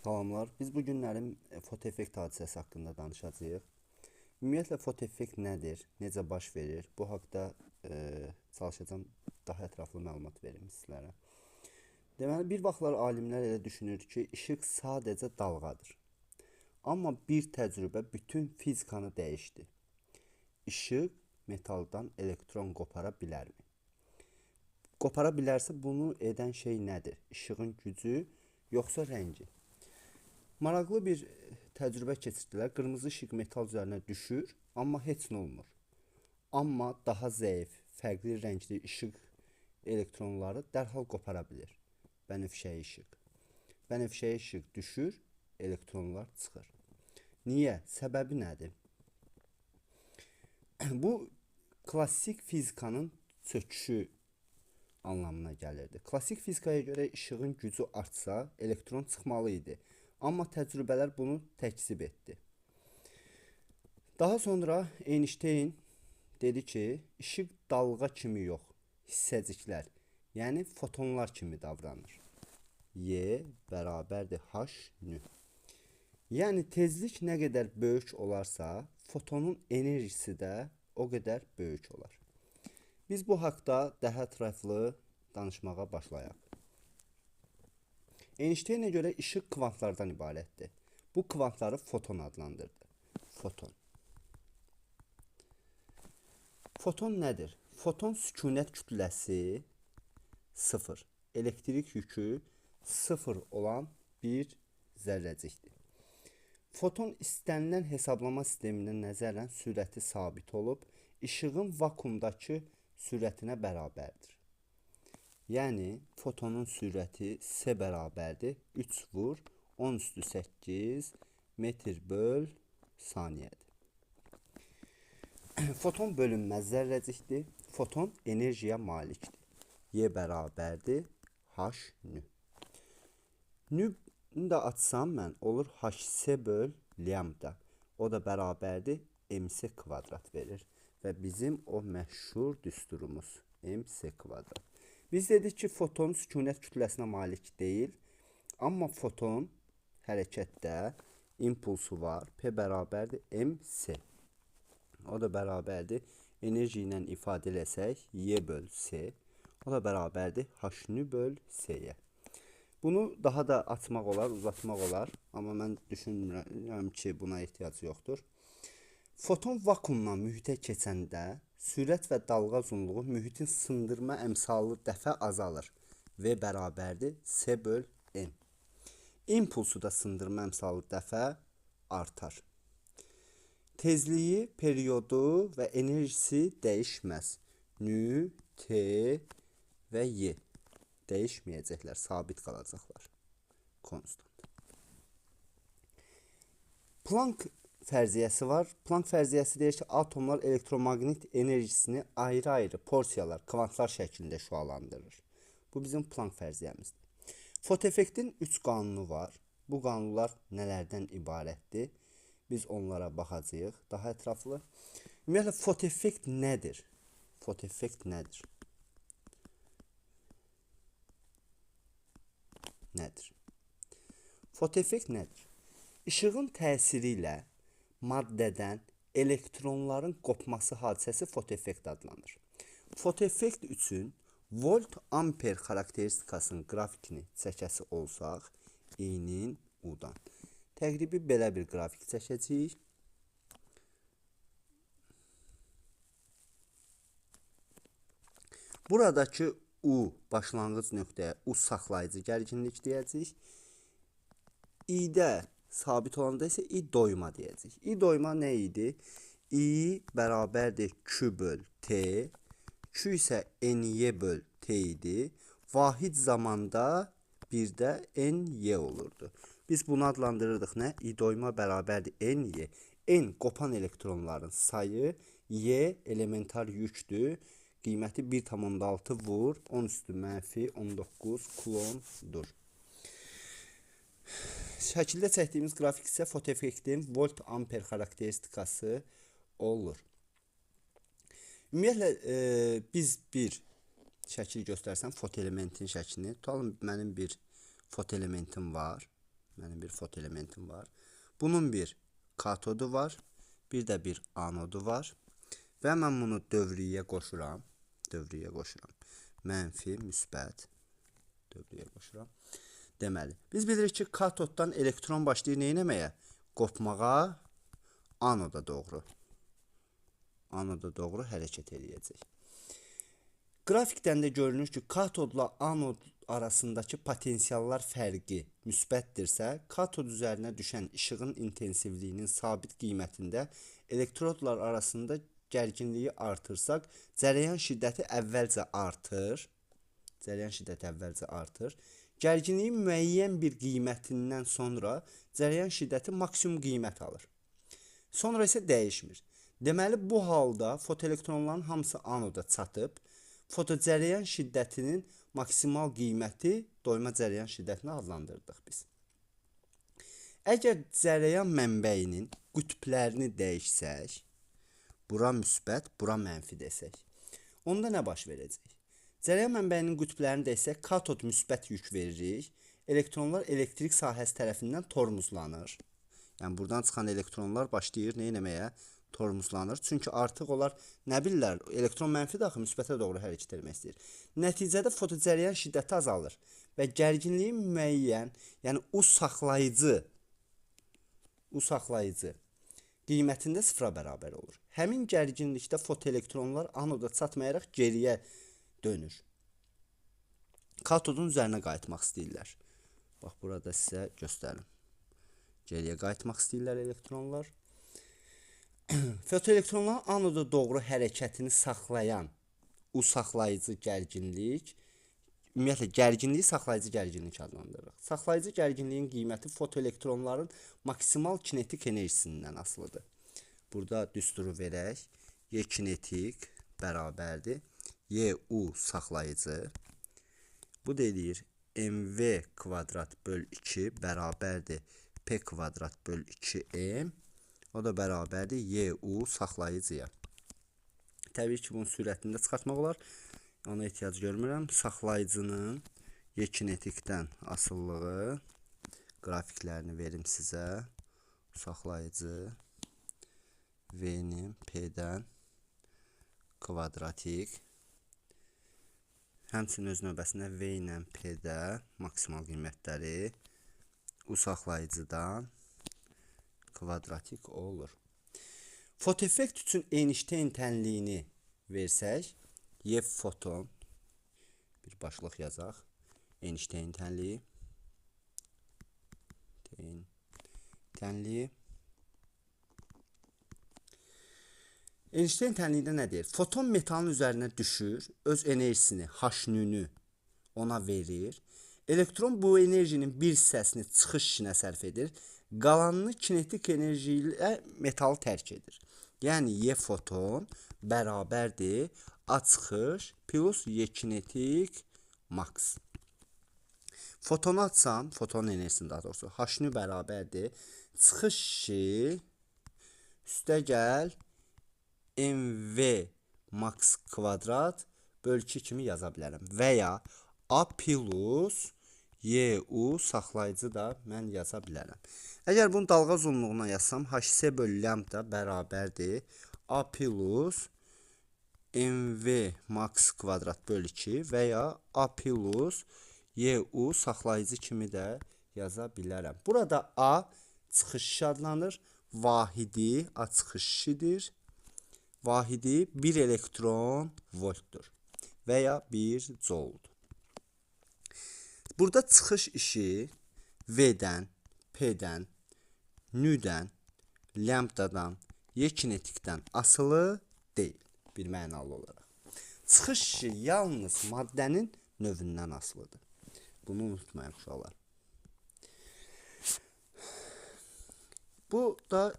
Salamlar. Biz bu günlərin fotoeffekt hadisəsi haqqında danışacağıq. Ümumiyyətlə fotoeffekt nədir, necə baş verir? Bu haqqda çalışacağam daha ətraflı məlumat verim sizlərə. Deməli, bir vaxtlar alimlər elə düşünür ki, işıq sadəcə dalğadır. Amma bir təcrübə bütün fizikanı dəyişdi. İşıq metaldan elektron qopara bilərmi? Qopara bilərsə bunu edən şey nədir? İşığın gücü yoxsa rəngi? Maraqlı bir təcrübə keçirdilər. Qırmızı işıq metal üzərinə düşür, amma heç nə olmur. Amma daha zəif, fərqli rəngli işıq elektronları dərhal qopara bilir. Bənövşəyi işıq. Bənövşəyi işıq düşür, elektronlar çıxır. Niyə? Səbəbi nədir? Bu klassik fizikanın çöküşü anlamına gəlirdi. Klassik fizikaya görə işığın gücü artsa, elektron çıxmalı idi. Amma təcrübələr bunu təkzib etdi. Daha sonra Einstein dedi ki, işıq dalğa kimi yox, hissəciklər, yəni fotonlar kimi davranır. Y bərabərdir H nü. Yəni tezlik nə qədər böyük olarsa, fotonun enerjisi də o qədər böyük olar. Biz bu haqda daha ətraflı danışmağa başlayaq. Einsteinə görə işıq kvantlardan ibarətdir. Bu kvantları foton adlandırdı. Foton. Foton nədir? Foton sükunət kütləsi 0, elektrik yükü 0 olan bir zərrəcikdir. Foton istənilən hesablama sistemindən nəzərən sürəti sabit olub, işığın vakuumdakı sürətinə bərabərdir. Yəni, fotonun sürəti S bərabərdir 3 vur 10 üstü 8 metr böl saniyədir. Foton bölünməz zərrəcikdir. Foton enerjiyə malikdir. Y bərabərdir H nü. Nü də açsam mən olur HS böl lambda. O da bərabərdir MC kvadrat verir. Və bizim o məşhur düsturumuz MC kvadrat. Biz dedik ki, foton sükunət kütləsinə malik deyil, amma foton hərəkətdə impulsu var. P bərabərdir MC. O da bərabərdir enerji ilə ifadə eləsək Y böl S. O da bərabərdir H nü böl S-yə. Bunu daha da açmaq olar, uzatmaq olar, amma mən düşünmürəm ki, buna ehtiyac yoxdur. Foton vakuumdan mühitə keçəndə sürət və dalğa uzunluğu mühitin sındırma əmsalı dəfə azalır. V bərabərdir S böl N. İmpulsu da sındırma əmsalı dəfə artar. Tezliyi, periodu və enerjisi dəyişməz. Nü, T və Y dəyişməyəcəklər, sabit qalacaqlar. Konstant. Planck fərziyyəsi var. Planck fərziyyəsi deyir ki, atomlar elektromaqnit enerjisini ayrı-ayrı porsiyalar, kvantlar şəklində şüalandırır. Bu bizim Planck fərziyyəmizdir. Fotoeffektin 3 qanunu var. Bu qanunlar nələrdən ibarətdir? Biz onlara baxacağıq daha ətraflı. Ümumiyyətlə, fotoeffekt nədir? Fotoeffekt nədir? Nədir? Fotoeffekt nədir? İşığın təsiri ilə maddədən elektronların qopması hadisəsi fotoeffekt adlanır. Fotoeffekt üçün volt-amper xarakteristikasının qrafikini çəkəsi olsaq, İ-nin U-dan. Təqribi belə bir qrafik çəkəcəyik. Buradakı U başlanğıc nöqtəyə U saxlayıcı gərginlik deyəcəyik. İ-də sabit olanda isə I doyma deyəcək. I doyma nə idi? I bərabərdir Q böl T. Q isə NY böl T idi. Vahid zamanda bir də NY olurdu. Biz bunu adlandırırdıq nə? I doyma bərabərdir NY. N qopan elektronların sayı, Y elementar yükdür. Qiyməti 1,6 vur 10 üstü mənfi 19 kulondur. Şəkildə çəkdiyimiz qrafik isə fotoeffektin volt-amper xarakteristikası olur. Ümumiyyətlə biz bir şəkil göstərsəm fotoelementin şəklini. Tutalım mənim bir fotoelementim var. Bunun bir katodu var, bir də bir anodu var və mən bunu dövriyə qoşuram. Mənfi, müsbət dövriyə qoşuram. Deməli, biz bilirik ki, katoddan elektron başlayır nə etməyə? Qopmağa, anoda doğru hərəkət eləyəcək. Qrafikdən də görünür ki, katodla anod arasındakı potensiallar fərqi müsbətdirsə, katod üzərinə düşən işığın intensivliyinin sabit qiymətində elektrodlar arasında gərginliyi artırsaq, cərəyan şiddəti əvvəlcə artır. Gərginliyin müəyyən bir qiymətindən sonra cərəyan şiddəti maksimum qiymət alır. Sonra isə dəyişmir. Deməli, bu halda fotoelektronların hamısı anoda çatıb, fotocərəyan şiddətinin maksimal qiyməti doyma cərəyan şiddətini adlandırdıq biz. Əgər cərəyan mənbəyinin qütblərini dəyişsək, bura müsbət, bura mənfi desək, onda nə baş verəcək? Cərəyan mənbəyinin qütblərini dəyişsək, katod müsbət yük veririk, elektronlar elektrik sahəsi tərəfindən tormuzlanır. Yəni, buradan çıxan elektronlar başlayır nə etməyə? Tormuzlanır. Çünki artıq onlar nə bilirlər? Elektron mənfidir axı, müsbətə doğru hərəkət etmək istəyir. Nəticədə fotocərəyan şiddəti azalır və gərginliyin müəyyən, yəni U saxlayıcı qiymətində sıfıra bərabər olur. Həmin gərginlikdə fotoelektronlar anoda çatmayaraq geriyə dönür. Katodun üzərinə qayıtmaq istəyirlər. Bax, burada sizə göstərim. Geriyə qayıtmaq istəyirlər elektronlar. Fotoelektronların anoda doğru hərəkətini saxlayan U saxlayıcı gərginlik, ümumiyyətlə gərginliyi saxlayıcı gərginlik adlandırırıq. Saxlayıcı gərginliyin qiyməti fotoelektronların maksimal kinetik enerjisindən asılıdır. Burada düsturu verək. Y kinetik bərabərdir. Y U saxlayıcı. Bu deyir mv kvadrat böl 2 bərabərdir p kvadrat böl 2m. O da bərabərdir y u saxlayıcıya. Təbii ki, bunun sürətini də çıxartmaq olar. Ona ehtiyac görmürəm. Saxlayıcının y kinetikdən asıllığı qrafiklərini verim sizə. Saxlayıcı v-nin p-dən kvadratik. Həmçinin öz növbəsində v ilə p-də maksimal qiymətləri U saxlayıcıdan kvadratik olur. Fotoeffekt üçün Einstein tənliyini versək, Y foton, bir başlıq yazaq, Einstein tənliyi, Einstein tənliyində nə deyir? Foton metalın üzərinə düşür, öz enerjisini, H-nünü ona verir. Elektron bu enerjinin bir hissəsini çıxış işinə sərf edir. Qalanını kinetik enerji ilə metalı tərk edir. Yəni, Y foton bərabərdir A çıxış plus Y kinetik max. Fotonu açsam, foton enerjisini daha doğrusu, H-nü bərabərdir. Çıxış işi üstə gəl mv max kvadrat böl 2 kimi yaza bilərəm. Və ya A plus Y U saxlayıcı da mən yaza bilərəm. Əgər bunu dalğa uzunluğuna yazsam, HC bölü lambda bərabərdir A plus mv max kvadrat böl 2 və ya A plus Y U saxlayıcı kimi də yaza bilərəm. Burada A çıxış işi adlanır. Vahidi A çıxış işidir. Vahidi 1 elektron voltdur və ya 1 jouldur. Burada çıxış işi V-dən, P-dən, nü-dən, lambdadan, Y kinetikdən asılı deyil, bir mənalı olaraq. Çıxış işi yalnız maddənin növündən asılıdır. Bunu unutmayın uşaqlar. Bu da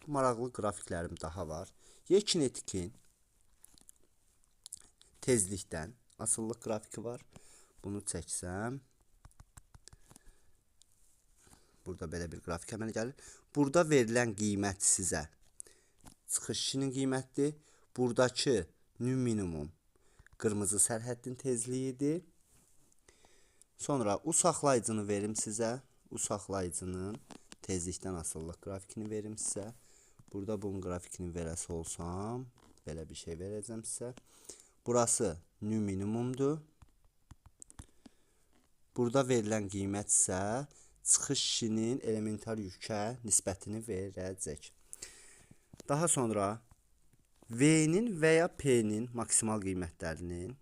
maraqlı qrafiklərim daha var. Y kinetikin tezlikdən asıllıq qrafiki var. Bunu çəksəm, burada belə bir qrafik əmələ gəlir. Burada verilən qiymət sizə çıxış işinin qiymətidir. Buradakı nü minimum qırmızı sərhəddin tezliyidir. Sonra U saxlayıcını verim sizə. U saxlayıcının tezlikdən asılılıq qrafikini verim sizə. Burada bunun qrafikini verəsi olsam, belə bir şey verəcəm sizə. Burası nü minimumdur. Burada verilən qiymət isə çıxış işinin elementar yükə nisbətini verəcək. Daha sonra V-nin və ya P-nin maksimal qiymətlərinin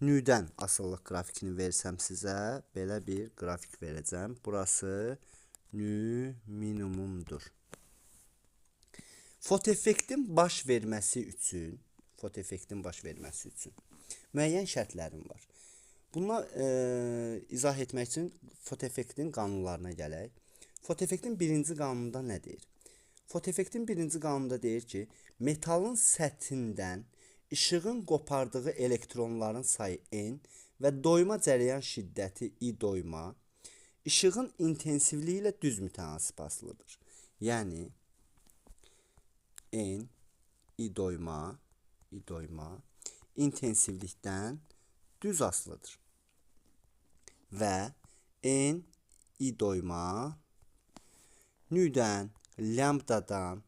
nüdən asıllıq qrafikini versəm sizə, belə bir qrafik verəcəm. Burası nü minimumdur. Fotoeffektin baş verməsi üçün müəyyən şərtlərim var. Bunu izah etmək üçün fotoeffektin qanunlarına gələk. Fotoeffektin birinci qanununda nə deyir? Fotoeffektin birinci qanununda deyir ki, metalın səthindən işığın qopardığı elektronların sayı N və doyma cərəyan şiddəti I doyma işığın intensivliyi ilə düz mütənasib asılıdır. Yəni N I doyma intensivlikdən düz asılıdır. Və N I doyma nüdən, lambdadan,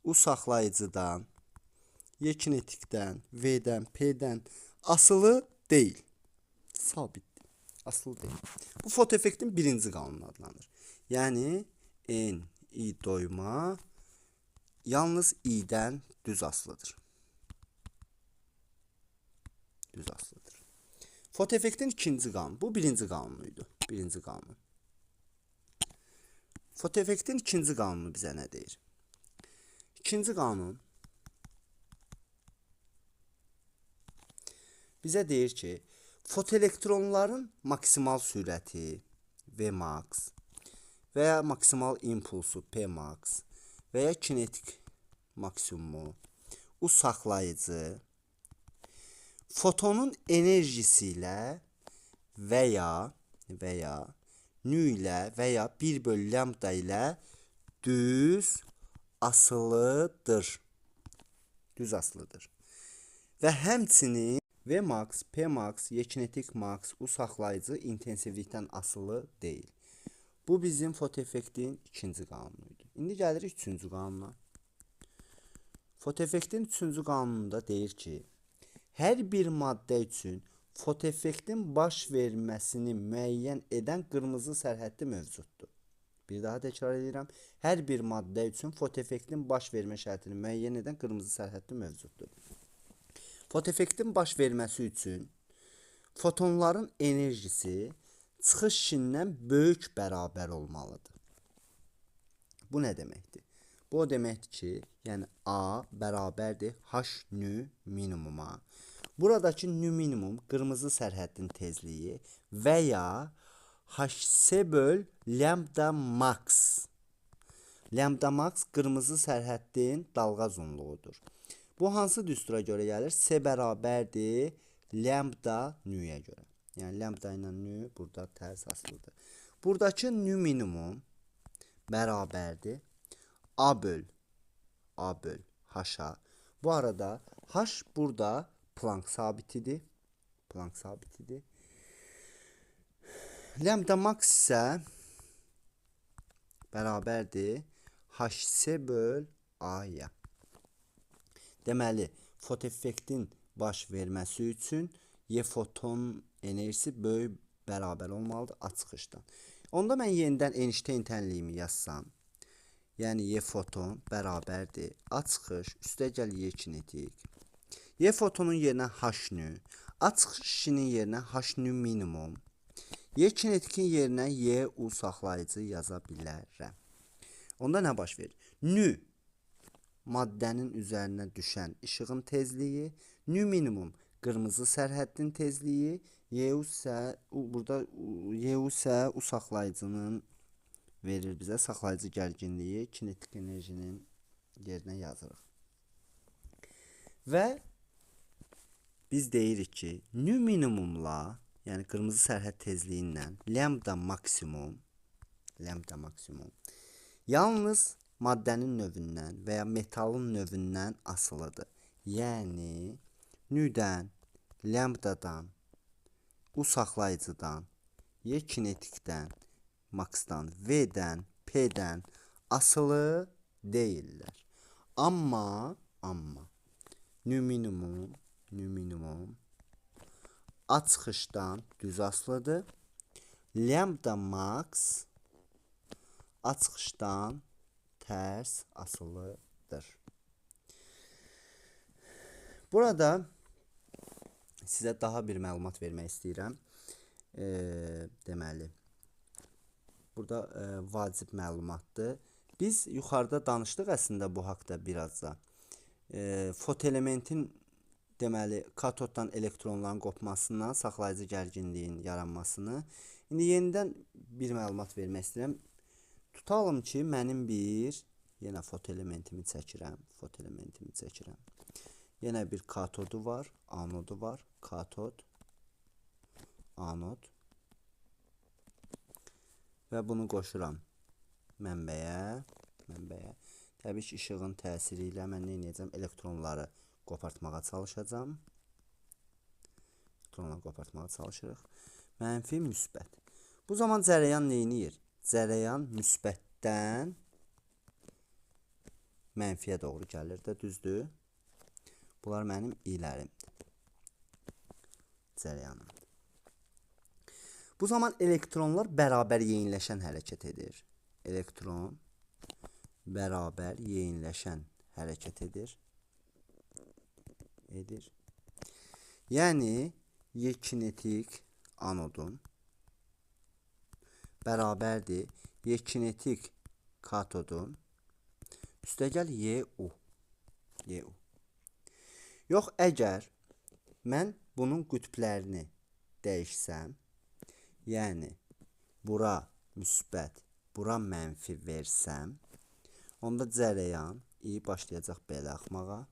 U saxlayıcıdan, Y kinetikdən, V'dən, P'dən asılı deyil. Sabitdir. Asılı deyil. Bu fotoeffektin birinci qanunu adlanır. Yəni N I doyma yalnız İ'dən düz asılıdır. Fotoeffektin ikinci qanunu. Bu birinci qanunuydu. Fotoeffektin ikinci qanunu bizə nə deyir? İkinci qanun bizə deyir ki, fotoelektronların maksimal sürəti Vmax və ya maksimal impulsu Pmax və ya kinetik maksimumu U saxlayıcı fotonun enerjisi ilə və ya nü ilə və ya 1 / lambda ilə düz asılıdır. Və həmçinin Vmax, Pmax, Y kinetik max, U saxlayıcı intensivlikdən asılı deyil. Bu bizim fotoeffektin ikinci qanunuydu. İndi gəlirik üçüncü qanuna. Fotoeffektin üçüncü qanununda deyir ki, hər bir maddə üçün fotoeffektin baş verməsini müəyyən edən qırmızı sərhəddi mövcuddur. Bir daha təkrar edirəm. Hər bir maddə üçün fotoeffektin baş vermə şərtini müəyyən edən qırmızı sərhəddi mövcuddur. Fotoeffektin baş verməsi üçün fotonların enerjisi çıxış işindən böyük bərabər olmalıdır. Bu nə deməkdir? Bu o deməkdir ki, yəni A bərabərdir H nü minimuma. Buradakı nü minimum qırmızı sərhəddin tezliyi və ya HC böl lambda max. Lambda max qırmızı sərhəddin dalğa uzunluğudur. Bu hansı düstura görə gəlir? C bərabərdir lambda nüyə görə. Yəni lambda ilə nü burada tərs asılıdır. Buradakı nü minimum bərabərdir A böl H-a. Bu arada H burada Planck sabitidir. Lambda max isə bərabərdir HC böl A-ya. Deməli, fotoeffektin baş verməsi üçün Y foton enerjisi böyük bərabər olmalıdır A çıxışdan. Onda mən yenidən Einstein tənliyimi yazsam, yəni Y foton bərabərdir A çıxış üstəgəl Y kinetik. Y fotonun yerinə H nü, A çıxış işinin yerinə H nü minimum, Y kinetikin yerinə Y U saxlayıcı yaza bilərəm. Onda nə baş verir? Nü maddənin üzərinə düşən işığın tezliyi, nü minimum qırmızı sərhəddin tezliyi, Y U isə U saxlayıcının verir bizə saxlayıcı gərginliyi, kinetik enerjinin yerinə yazırıq. Və biz deyirik ki, nü minimumla, yəni qırmızı sərhəd tezliyi ilə lambda maksimum yalnız maddənin növündən və ya metalın növündən asılıdır. Yəni Nüdən, lambdadan, U saxlayıcıdan, Y kinetikdən, Maxdan, V'dən, P'dən asılı deyirlər. Amma nüminimum açılışdan düz asılıdır. Lambda max açılışdan tərs asılıdır. Burada sizə daha bir məlumat vermək istəyirəm. Deməli, burada vacib məlumatdır. Biz yuxarıda danışdıq əslində bu haqda birazca. Fotoelementin deməli katoddan elektronların qopmasından saxlayıcı gərginliyin yaranmasını. İndi yenidən bir məlumat vermək istəyirəm. Tutalım ki, mənim yenə fotoelementimi çəkirəm. Yenə bir katodu var, anodu var. Katod, anod. Və bunu qoşuram mənbəyə. Təbii ki, işığın təsiri ilə mən nə edəcəm? Elektronları qopartmağa çalışacağam. Mənfi, müsbət. Bu zaman cərəyan nə edir? Cərəyan müsbətdən mənfiyə doğru gəlir də, düzdür? Bunlar mənim ilərimdir. Cərəyanımdır. Bu zaman elektronlar bərabər yeyinləşən hərəkət edir. Elektron bərabər yeyinləşən hərəkət edir. Yəni, Y kinetik anodun bərabərdir Y kinetik katodun üstəgəl YU. Yox, əgər mən bunun qütblərini dəyişsəm, yəni bura müsbət, bura mənfi versəm, onda cərəyan I başlayacaq belə axmağa.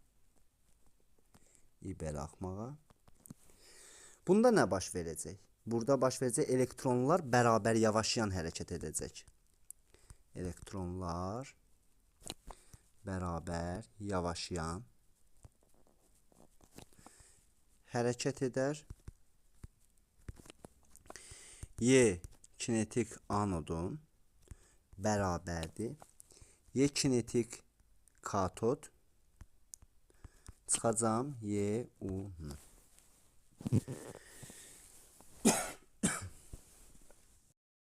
Bunda nə baş verəcək? Burada baş verəcək elektronlar bərabər yavaşlayan hərəkət edəcək. Elektronlar bərabər yavaşlayan hərəkət edər. Y kinetik anodun bərabərdir. Y kinetik katod çıxacam YU.